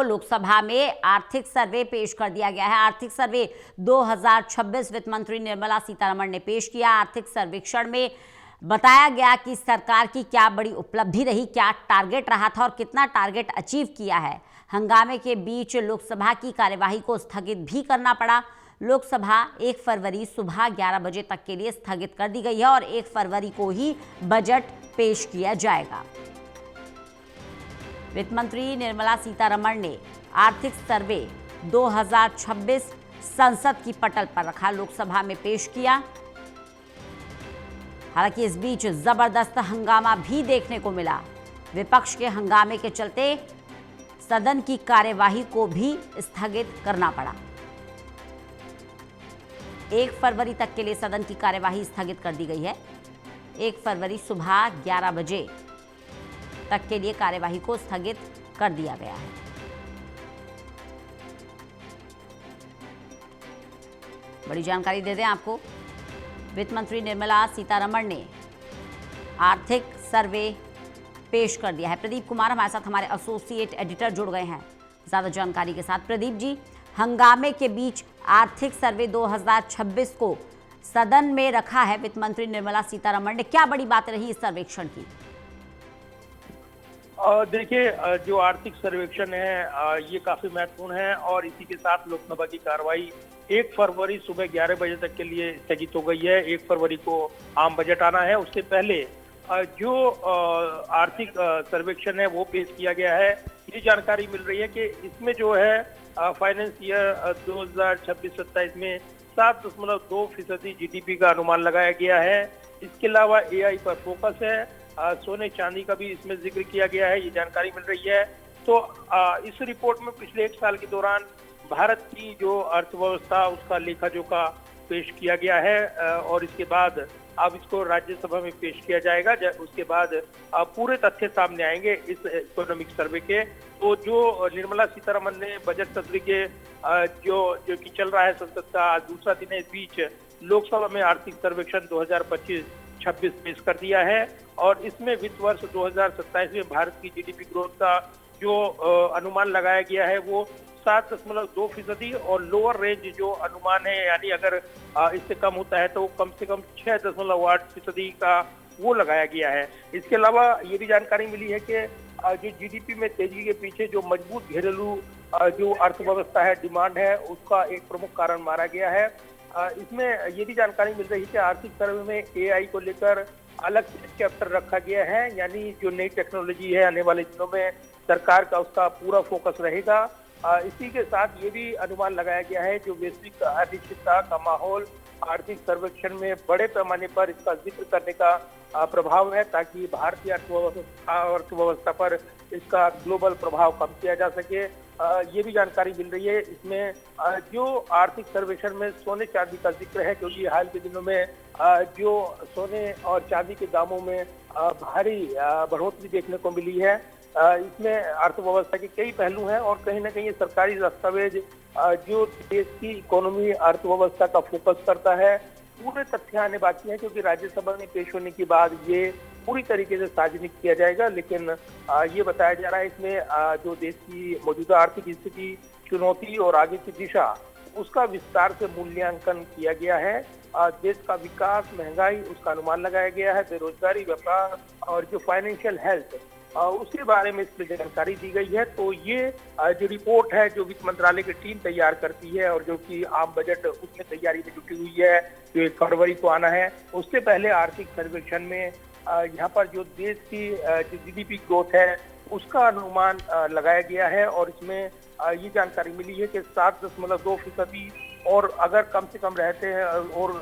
लोकसभा में आर्थिक सर्वे पेश कर दिया गया है। आर्थिक सर्वे 2026 वित्त मंत्री निर्मला सीतारमण ने पेश किया। आर्थिक सर्वेक्षण में बताया गया कि सरकार की क्या बड़ी उपलब्धि रही, क्या टारगेट रहा था और कितना टारगेट अचीव किया है। हंगामे के बीच लोकसभा की कार्यवाही को स्थगित भी करना पड़ा। लोकसभा 1 फरवरी सुबह 11 बजे तक के लिए स्थगित कर दी गई है और 1 फरवरी को ही बजट पेश किया जाएगा। वित्त मंत्री निर्मला सीतारमण ने आर्थिक सर्वे 2026 संसद की पटल पर रखा, लोकसभा में पेश किया। हालांकि इस बीच जबरदस्त हंगामा भी देखने को मिला। विपक्ष के हंगामे के चलते सदन की कार्यवाही को भी स्थगित करना पड़ा। 1 फरवरी तक के लिए सदन की कार्यवाही स्थगित कर दी गई है। 1 फरवरी सुबह 11 बजे तक के लिए कार्यवाही को स्थगित कर दिया गया है। बड़ी जानकारी दे दें आपको, वित्त मंत्री निर्मला सीतारमण ने आर्थिक सर्वे पेश कर दिया है। प्रदीप कुमार हमारे साथ, हमारे एसोसिएट एडिटर जुड़ गए हैं ज्यादा जानकारी के साथ। प्रदीप जी, हंगामे के बीच आर्थिक सर्वे 2026 को सदन में रखा है वित्त मंत्री निर्मला सीतारमण ने, क्या बड़ी बात रही इस सर्वेक्षण की? देखिए, जो आर्थिक सर्वेक्षण है ये काफी महत्वपूर्ण है और इसी के साथ लोकसभा की कार्रवाई 1 फरवरी सुबह 11 बजे तक के लिए स्थगित हो गई है। 1 फरवरी को आम बजट आना है, उससे पहले जो आर्थिक सर्वेक्षण है वो पेश किया गया है। ये जानकारी मिल रही है कि इसमें जो है फाइनेंस ईयर 2026-27 में 7.2% जीडीपी का अनुमान लगाया गया है। इसके अलावा एआई पर फोकस है, सोने चांदी का भी इसमें जिक्र किया गया है, ये जानकारी मिल रही है। तो इस रिपोर्ट में पिछले 1 साल के दौरान भारत की जो अर्थव्यवस्था उसका लेखा जोखा पेश किया गया है और इसके बाद अब इसको राज्यसभा में पेश किया जाएगा। उसके बाद पूरे तथ्य सामने आएंगे इस इकोनॉमिक सर्वे के। तो जो निर्मला सीतारमण ने बजट सत्र के जो कि चल रहा है संसद का आज दूसरा दिन है, इस बीच लोकसभा में आर्थिक सर्वेक्षण 2025-26 पेश कर दिया है और इसमें वित्त वर्ष 2027 में भारत की जीडीपी ग्रोथ का जो अनुमान लगाया गया है वो 7.2% और लोअर रेंज जो अनुमान है, यानी अगर इससे कम होता है तो कम से कम 6.8% का वो लगाया गया है। इसके अलावा ये भी जानकारी मिली है कि जो जीडीपी में तेजी के पीछे जो मजबूत घरेलू जो अर्थव्यवस्था है, डिमांड है, उसका एक प्रमुख कारण माना गया है। इसमें ये भी जानकारी मिल रही है कि आर्थिक सर्वे में एआई को लेकर अलग से चैप्टर रखा गया है, यानी जो नई टेक्नोलॉजी है आने वाले दिनों में सरकार का उसका पूरा फोकस रहेगा। इसी के साथ ये भी अनुमान लगाया गया है जो वैश्विक अनिश्चितता का माहौल आर्थिक सर्वेक्षण में बड़े पैमाने पर इसका जिक्र करने का प्रभाव है, ताकि भारतीय अर्थव्यवस्था पर इसका ग्लोबल प्रभाव कम किया जा सके। ये भी जानकारी मिल रही है इसमें जो आर्थिक सर्वेक्षण में सोने चांदी का जिक्र है, क्योंकि हाल के दिनों में जो सोने और चांदी के दामों में भारी बढ़ोतरी देखने को मिली है। इसमें अर्थव्यवस्था के कई पहलू हैं और कहीं ना कहीं सरकारी दस्तावेज जो देश की इकोनॉमी अर्थव्यवस्था का फोकस करता है, पूरे तथ्य आने बाकी हैं, क्योंकि राज्यसभा में पेश होने के बाद ये पूरी तरीके से सार्वजनिक किया जाएगा। लेकिन ये बताया जा रहा है इसमें जो देश की मौजूदा आर्थिक स्थिति, चुनौती और आगे की दिशा, उसका विस्तार से मूल्यांकन किया गया है। देश का विकास, महंगाई, उसका अनुमान लगाया गया है, बेरोजगारी, व्यापार और जो फाइनेंशियल हेल्थ उसके बारे में इसमें जानकारी दी गई है। तो ये जो रिपोर्ट है जो वित्त मंत्रालय की टीम तैयार करती है और जो कि आम बजट उसमें तैयारी में जुटी हुई है, जो 1 फरवरी को आना है, उससे पहले आर्थिक सर्वेक्षण में यहाँ पर जो देश की जो जीडीपी ग्रोथ है उसका अनुमान लगाया गया है और इसमें ये जानकारी मिली है कि 7.2% और अगर कम से कम रहते हैं और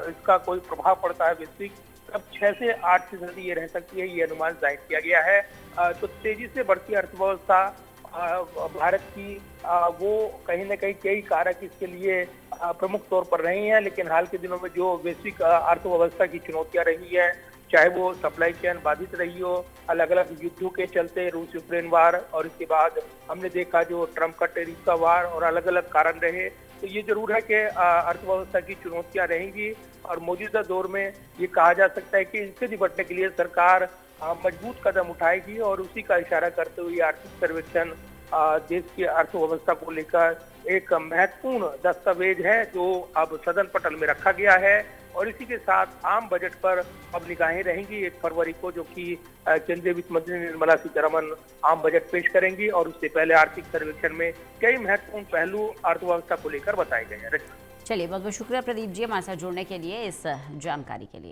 इसका कोई प्रभाव पड़ता है वैश्विक, तब 6 से 8% ये रह सकती है, ये अनुमान जाहिर किया गया है। तो तेजी से बढ़ती अर्थव्यवस्था भारत की वो कहीं ना कहीं कई कारक इसके लिए प्रमुख तौर पर रही हैं, लेकिन हाल के दिनों में जो वैश्विक अर्थव्यवस्था की चुनौतियां रही है, चाहे वो सप्लाई चेन बाधित रही हो, अलग अलग युद्धों के चलते रूस यूक्रेन वार, और इसके बाद हमने देखा जो ट्रंप का टेरिफ का वार और अलग अलग कारण रहे, तो ये जरूर है कि अर्थव्यवस्था की चुनौतियां रहेंगी और मौजूदा दौर में ये कहा जा सकता है कि इनसे निपटने के लिए सरकार मजबूत कदम उठाएगी और उसी का इशारा करते हुए आर्थिक सर्वेक्षण देश की अर्थव्यवस्था को लेकर एक महत्वपूर्ण दस्तावेज है जो अब सदन पटल में रखा गया है। और इसी के साथ आम बजट पर अब निगाहें रहेंगी 1 फरवरी को, जो कि केंद्रीय वित्त मंत्री निर्मला सीतारमण आम बजट पेश करेंगी। और उससे पहले आर्थिक सर्वेक्षण में कई महत्वपूर्ण पहलू अर्थव्यवस्था को लेकर बताए गए हैं। चलिए, बहुत बहुत शुक्रिया प्रदीप जी हमारे साथ जुड़ने के लिए, इस जानकारी के लिए।